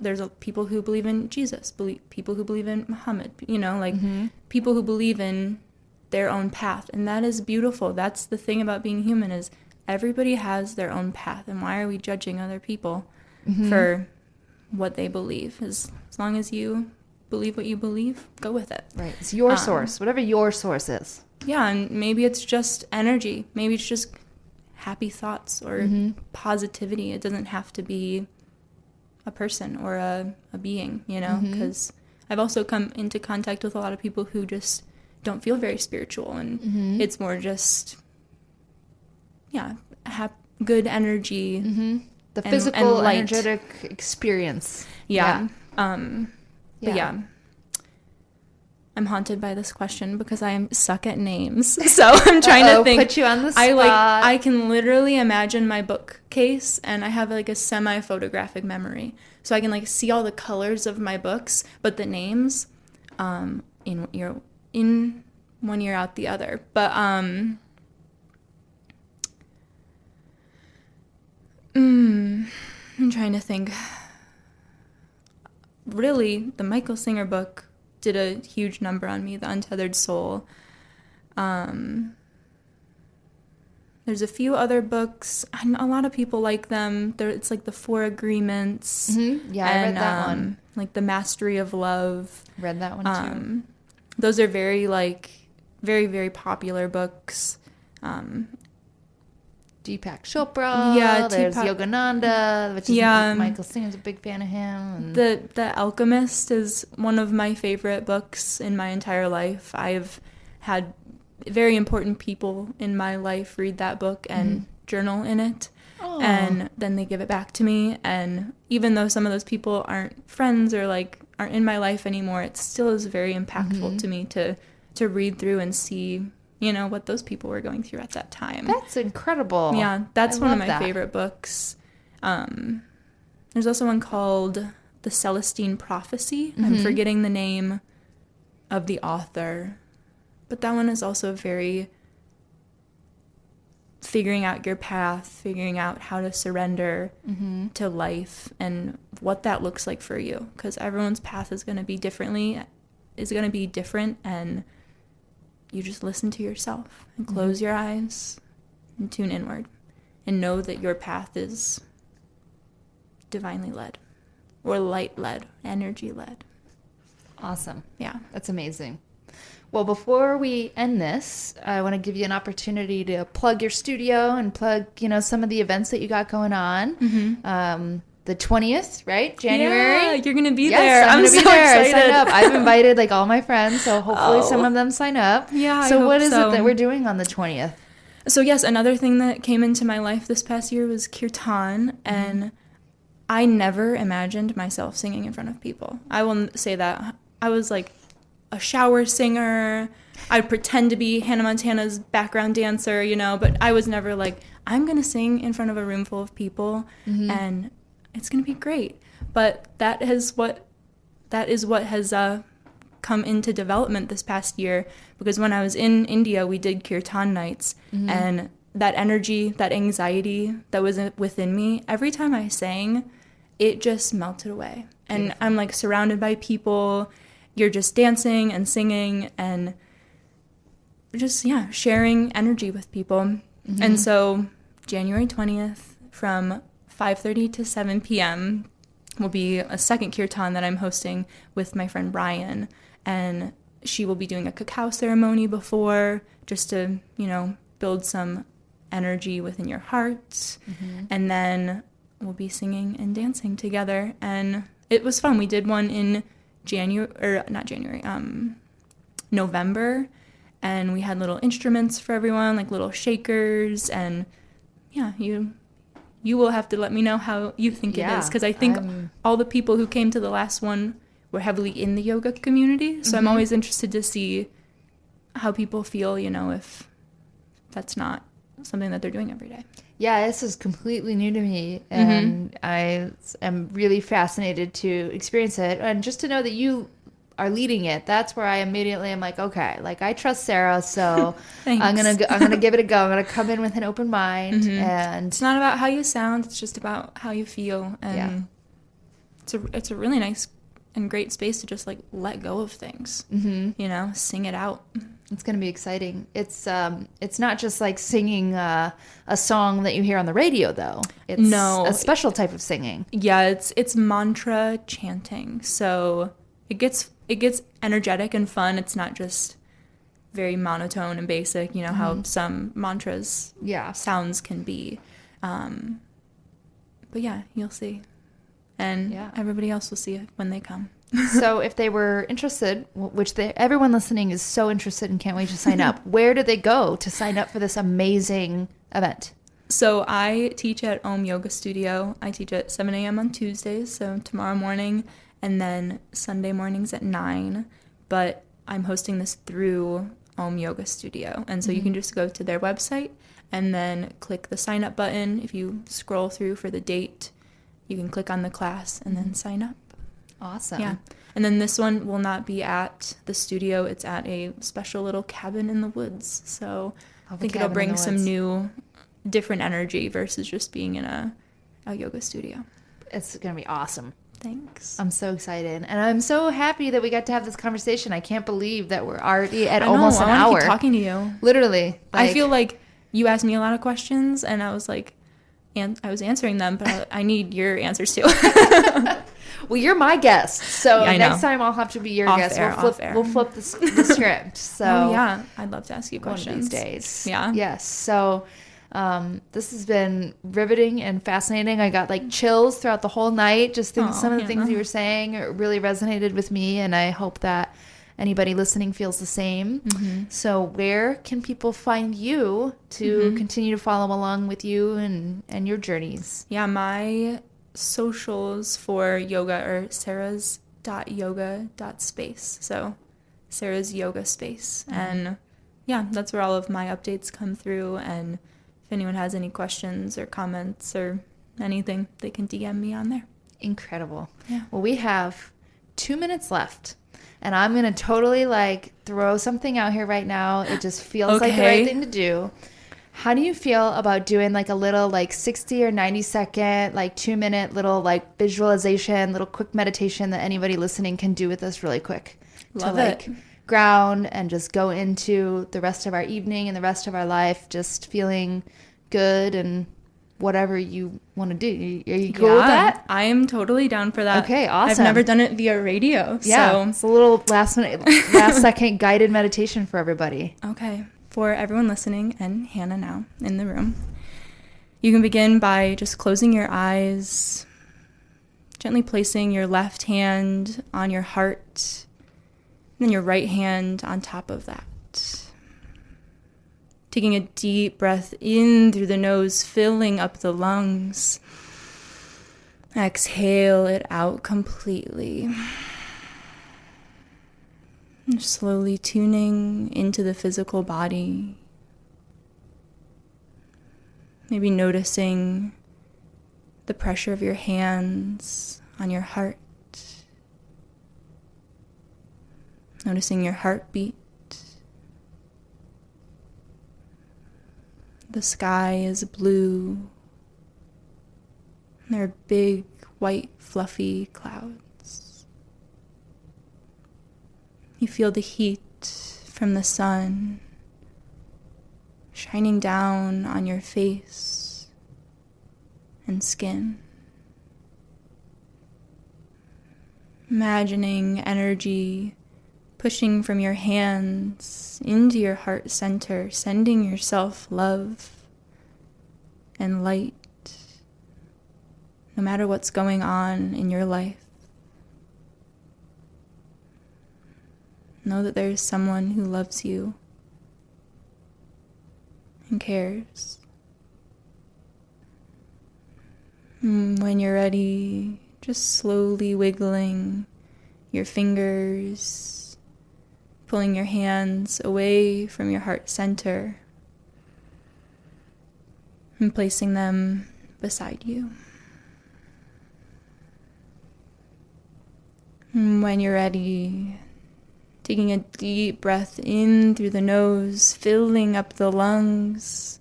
there's people who believe in Jesus, people who believe in Muhammad, you know, like people who believe in their own path, and that is beautiful. That's the thing about being human, is everybody has their own path, and why are we judging other people for what they believe? As long as you believe what you believe, go with it. Right. It's your source, whatever your source is. Yeah, and maybe it's just energy. Maybe it's just happy thoughts or positivity. It doesn't have to be a person or a being, you know, because I've also come into contact with a lot of people who just don't feel very spiritual, and it's more just, good energy. The physical, and energetic experience. But I'm I'm haunted by this question because I am suck at names. So I'm trying to think. Put you on the spot. I can literally imagine my bookcase, and I have like a semi-photographic memory. So I can like see all the colors of my books, but the names in one ear out the other. But I'm trying to think. Really, the Michael Singer book did a huge number on me, The Untethered Soul. There's a few other books. A lot of people like them. It's like the Four Agreements. Mm-hmm. Yeah, I read that one. Like the Mastery of Love. Read that one too. Those are very, very popular books. Deepak Chopra. Yeah, there's Yogananda, which is Michael Singer's a big fan of him. And The Alchemist is one of my favorite books in my entire life. I've had very important people in my life read that book and journal in it. Oh. And then they give it back to me. And even though some of those people aren't friends or like aren't in my life anymore, it still is very impactful to me to read through and see, you know, what those people were going through at that time. That's incredible. Yeah, that's one of my favorite books. There's also one called The Celestine Prophecy. I'm forgetting the name of the author. But that one is also very figuring out your path, figuring out how to surrender to life and what that looks like for you. Because everyone's path is going to be different, and you just listen to yourself and close your eyes and tune inward and know that your path is divinely led or light led, energy led. Awesome. Yeah. That's amazing. Well, before we end this, I want to give you an opportunity to plug your studio and plug, you know, some of the events that you got going on. The 20th, right? January. Yeah, you're going to be yes, there. I'm so excited. Sign up. I've invited like all my friends, so hopefully some of them sign up. Yeah, So what is it that we're doing on the 20th? So yes, another thing that came into my life this past year was kirtan, and I never imagined myself singing in front of people. I will say that. I was like a shower singer. I'd pretend to be Hannah Montana's background dancer, you know, but I was never like, I'm going to sing in front of a room full of people and it's going to be great. But that is what has come into development this past year, because when I was in India, we did kirtan nights, and that energy, that anxiety that was within me, every time I sang, it just melted away. And beautiful. I'm like surrounded by people. You're just dancing and singing and just, sharing energy with people. And so January 20th from 5:30 to 7 p.m. will be a second kirtan that I'm hosting with my friend Brian. And she will be doing a cacao ceremony before, just to, build some energy within your heart. And then we'll be singing and dancing together. And it was fun. We did one in November. And we had little instruments for everyone, like little shakers. And you will have to let me know how you think it is. Because I think all the people who came to the last one were heavily in the yoga community. So I'm always interested to see how people feel, if that's not something that they're doing every day. Yeah, this is completely new to me, and I am really fascinated to experience it. And just to know that you are leading it, that's where I immediately am like, okay, like I trust Sarah, so I'm gonna give it a go. I'm gonna come in with an open mind, and it's not about how you sound; it's just about how you feel. And it's a really nice and great space to just like let go of things, sing it out. It's going to be exciting. It's not just like singing a song that you hear on the radio, though. It's a special type of singing. Yeah, it's mantra chanting. So it gets energetic and fun. It's not just very monotone and basic, how some mantras sounds can be. But yeah, you'll see. And everybody else will see it when they come. So if they were interested, which everyone listening is so interested and can't wait to sign up, where do they go to sign up for this amazing event? So I teach at Om Yoga Studio. I teach at 7 a.m. on Tuesdays, so tomorrow morning, and then Sunday mornings at 9. But I'm hosting this through Om Yoga Studio. And so you can just go to their website and then click the sign up button. If you scroll through for the date, you can click on the class and then sign up. Awesome. Yeah. And then this one will not be at the studio. It's at a special little cabin in the woods. So I think it'll bring some new, different energy versus just being in a yoga studio. It's going to be awesome. Thanks. I'm so excited. And I'm so happy that we got to have this conversation. I can't believe that we're already at almost an hour. I keep talking to you. Literally. I feel like you asked me a lot of questions and I was like, and I was answering them, but I need your answers too. Well, you're my guest, so yeah, next time I'll have to be your guest. We'll flip the script. So oh, yeah, I'd love to ask you questions one of these days. Yeah. Yes. So this has been riveting and fascinating. I got like chills throughout the whole night. Just thinking some of the things you were saying really resonated with me, and I hope that anybody listening feels the same. So where can people find you to continue to follow along with you and your journeys? Yeah, my socials for yoga are sarahs.yoga.space. So Sarah's Yoga Space. And yeah, that's where all of my updates come through. And if anyone has any questions or comments or anything, they can DM me on there. Incredible. Yeah. Well, we have 2 minutes left. And I'm going to totally like throw something out here right now. It just feels like the right thing to do. How do you feel about doing like a little like 60 or 90 second, like 2 minute little like visualization, little quick meditation that anybody listening can do with us really quick? Love to it. like ground and just go into the rest of our evening and the rest of our life just feeling good and whatever you want to do. Are you cool with that? I am totally down for that. Okay, awesome. I've never done it via radio. Yeah, so. It's a little last second guided meditation for everybody. Okay. For everyone listening and Hannah now in the room, you can begin by just closing your eyes, gently placing your left hand on your heart, and then your right hand on top of that. Taking a deep breath in through the nose, filling up the lungs. Exhale it out completely. And slowly tuning into the physical body. Maybe noticing the pressure of your hands on your heart. Noticing your heartbeat. The sky is blue. And there are big, white, fluffy clouds. You feel the heat from the sun shining down on your face and skin. Imagining energy pushing from your hands into your heart center, sending yourself love and light, no matter what's going on in your life. Know that there's someone who loves you and cares. And when you're ready, just slowly wiggling your fingers, pulling your hands away from your heart center and placing them beside you. And when you're ready, taking a deep breath in through the nose, filling up the lungs,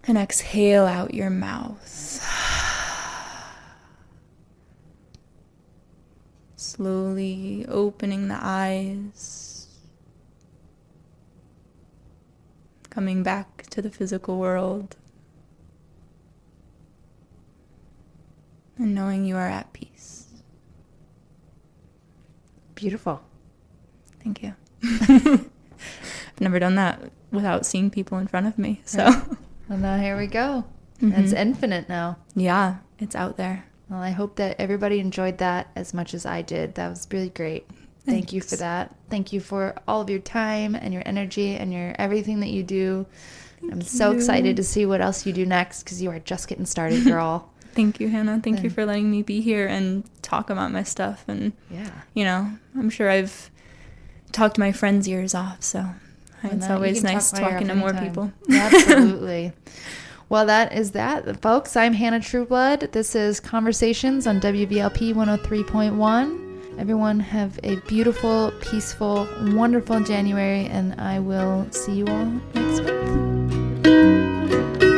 and exhale out your mouth. Slowly opening the eyes, coming back to the physical world, and knowing you are at peace. Beautiful. Thank you. I've never done that without seeing people in front of me, so. Well, now here we go. It's infinite now. Yeah, it's out there. Well, I hope that everybody enjoyed that as much as I did. That was really great. Thank you for that. Thank you for all of your time and your energy and your everything that you do. I'm so excited to see what else you do next because you are just getting started, girl. Thank you, Hannah. Thank you for letting me be here and talk talk about my stuff. And, Yeah. you know, I'm sure I've talked my friends' ears off. So it's always nice talking to more people. Absolutely. Well, that is that, folks. I'm Hannah Trueblood. This is Conversations on WVLP 103.1. Everyone have a beautiful, peaceful, wonderful January, and I will see you all next month.